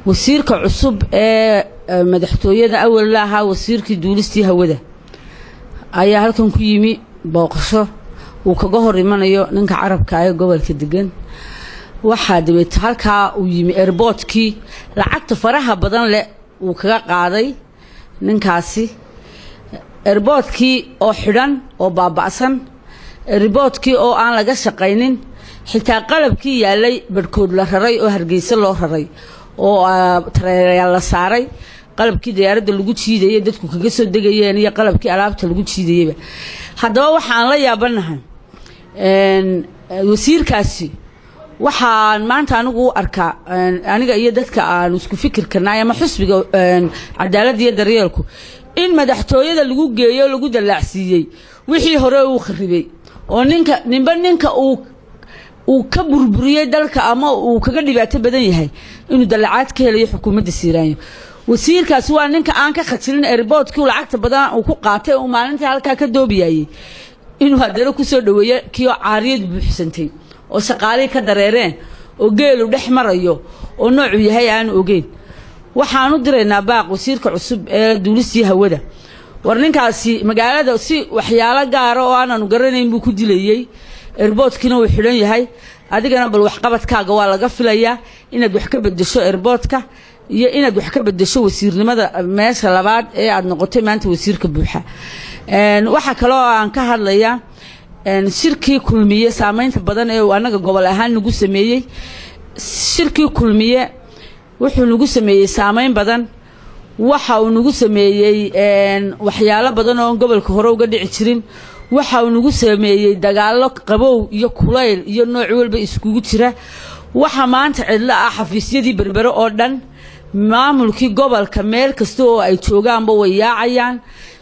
wasiirka cusub ee madaxtooyada awal lahaa wasiirkii duulistii hawada ayaa halkan ku yimi booqasho uu kaga hor imanayo ninka carabka ee gobolka degan waxa dibadda halka uu yimi airportkii lacagta faraha badan leh uu kaga qaaday ninkaasi airportkii oo xidhan oo baaba'san airportkii oo aan laga shaqaynin xitaa qalabkii yaalay barkood la raray oo Hargeysa loo raray oo tareeyaal la saaray qalabkii diyaaradda lagu jiiday dadku kaga soo degayeen iyo qalabkii alaabta lagu jiidayba haddaba waxaan la yaabanahay wasiirkaasi waxaan maanta anigu arkaa aniga iyo dadka aan isku fikirkanaay ama xusbiga cadaalad iyo daryeelku in madaxtooyada lagu geeyo lagu dalaacsiiyay wixii hore uu kharibay oo ninka uu ka burburiyay dalka ama uu kaga dhibaato badan yahay inuu dalacaad ka helayo xukuumadda Siiraayo wasiirkaas waa ninka aan ka khajilin airportkii lacagta badan uu ku qaatay oo maalintii halka ka doobiyay inuu hadana ku soo dhaweeyo kiyo caariyad buuxsantay oo shaqaalay ka dareereen oo geelu dhex marayo oo nooc yahay aan ogeyn waxaan u direynaa baaq wasiirka cusub ee duulistii hawada war ninkaasi magaalada si waxyaalo gaar ah oo aan garanayn buu ku dilayay airportkina uu xidhan yahay adigana bal wax qabadkaaga waa laga filayaa inaad wax ka bedesho airportka iyo inaad wax ka bedesho wasiirnimada meesha labaad ee aad noqotay maanta wasiirka buuxa waxa kale oo aan ka hadlayaa shirkii kulmiye saameynta badan ee anaga gobol ahaan nagu sameeyay shirkii kulmiye wuxuu nagu sameeyay saameyn badan waxa uu nagu sameeyay waxyaalo badan oo gobolka hore uga dhici jirin waxa uu nagu sameeyay dagaalo qabow iyo kulayl iyo nooc walba iskugu jira waxa maanta cidla ah xafiisyadii berbero oo dhan maamulkii gobolka meel kasta oo ay joogaanba way yaacayaan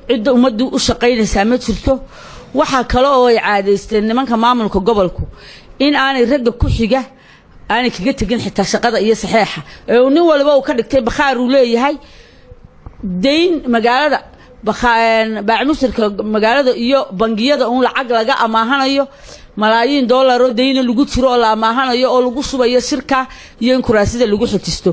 cid umadu u shaqeynaysa ma jirto waxa kale oo ay caadeysteen nimanka maamulka gobolku in aanay ragga ku xiga aanay kaga tagin xitaa shaqada iyo saxeexa ee nin walba uu ka dhigtay bakhaar uu leeyahay deyn magaalada baamushirka magaalada iyo bangiyada uu lacag laga amaahanayo malaayiin dollar oo deyn lagu jiro oo la amaahanayo oo lagu subayo shirka iyo in kuraasida lagu xijisto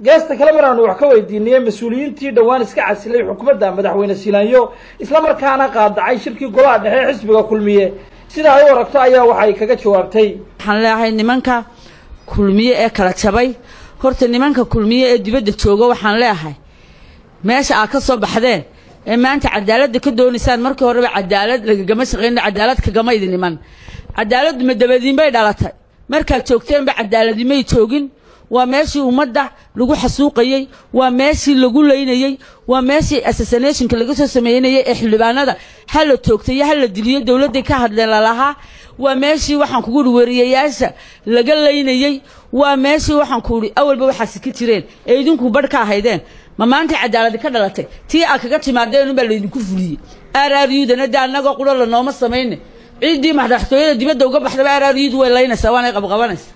geesta kale maraan wax ka weydiinay mas'uuliyiintii dhawaan iska casilay xukuumadda madaxweyne Siiraayo isla markaana qaadacay shirkii golaha dhexe xisbiga kulmiye sida ay waragto ayaa waxay kaga jawaabtay waxaan leeyahay nimanka kulmiye ee kala jabay horta nimanka kulmiye ee dibadda jooga waxaan leeyahay meesha aad ka soo baxdeen ee maanta cadaalad ka doonaysaan markii horeba cadaalad lagama shaqeyn cadaalad kagama idin iman cadaalad madabadiin bay dhalatay markaad joogteen ba cadaalad ma joogin waa meeshii ummadda lagu xasuuqayay waa meeshii lagu leynayay waa meeshii assassinationka laga soo sameeyay ee xildhibaanada hal la toogtay hal la diliyo dawladda ka hadleen laha waa meeshii waxaan kugu wariyayaasha laga leynayay waa meeshii waxaan ku uri awalba waxa si ka jireen ee idinku barka ahaydeen ma maanta cadaalad ka dhalatay tii aad kaga timaadeen in baa la idinku fuliyay RRU-dana anaga qura la nooma sameeyay ciidii madaxtooyada dibadda uga baxday RRU way leynaysaa waana qabqabanaysaa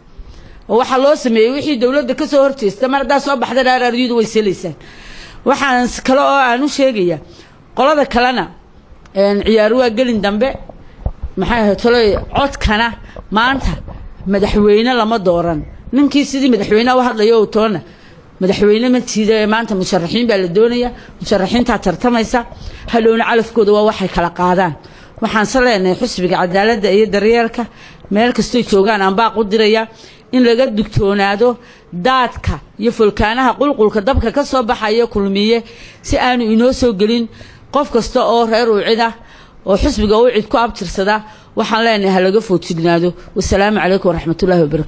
waxa loo sameeyay wixii dawladda ka soo horjeestay marada soo baxday RRU way seelaysaa waxaan kale oo aan u sheegaya qolada kalena ciyaaru waa gelin dambe maxay tolay codkana maanta madaxweyne lama dooran ninkii sidii madaxweyne u hadlayo oo toona madaxweyne ma tiiday maanta musharaxiin baa la doonaya musharaxiinta tartamaysa halowna calafkooda waa waxay kala qaadaan waxaan saleenay xusbiga cadaaladda iyo daryeelka meel kasta joogaan aan baaq u diraya in laga dugtoonaado daadka iyo fulkaanaha qulqulka dabka ka soo baxaya kulmiye si aanu inoo soo gelin qof kasta oo reer u cida oo xusbiga u cid ku abtirsada waxaan leenahay laga foojignaado wassalaamu calaykum waraxmatullaahi wabarakaatuh